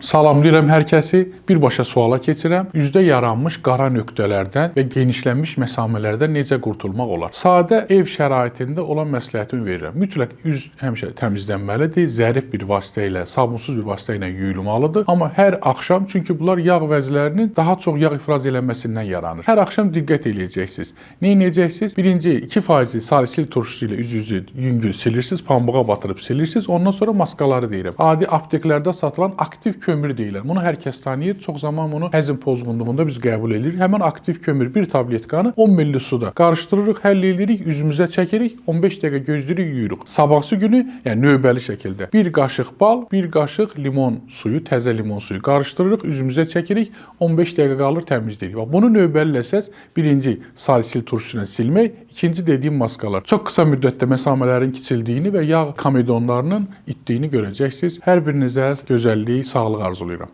Salamlayıram hər kəsi. Birbaşa suala keçirəm. Üzdə yaranmış qara nöqtələrdən və genişlənmiş məsamələrdən necə qurtulmaq olar? Sadə ev şəraitində olan məsləhətimi verirəm. Mütləq üz həmişə təmizlənməlidir. Zərif bir vasitə ilə, sabunsuz bir vasitə ilə yuyulmalıdır. Amma hər axşam, çünki bunlar yağ vəzlərinin daha çox yağ ifraz eləməsindən yaranır. Hər axşam diqqət eləyəcəksiniz. Nə edəcəksiniz? Birinci 2% salisil turşusu ilə üzünüzü yüngül silirsiniz, pambığa batırıb silirsiniz. Ondan sonra maskaları deyirəm. Adi apteklərdə satılan aktiv kömür deyirlər. Bunu hər kəs tanıyır. Çox zaman bunu həzm pozğunluğunda biz qəbul edirik. Həmin aktiv kömür bir tabletkanı 10 ml suda qarışdırırıq, həll edirik, üzümüzə çəkirik, 15 dəqiqə gözləyirik, yuyuruq. Sabahsı günü, yəni növbəli şəkildə 1 qaşıq bal, 1 qaşıq limon suyu, təzə limon suyu qarışdırırıq, üzümüzə çəkirik, 15 dəqiqə qalır təmizləyirik. Bax, bunu növbəliləsəz, birinci salisil turşusu ilə silmək, ikinci dediyim maskalar. Çox qısa müddətdə məsamələrin kiçildiyini və yağ komedonlarının itdiyini görəcəksiniz. Hər birinizə gözəllik, sağlıq arzulayıram.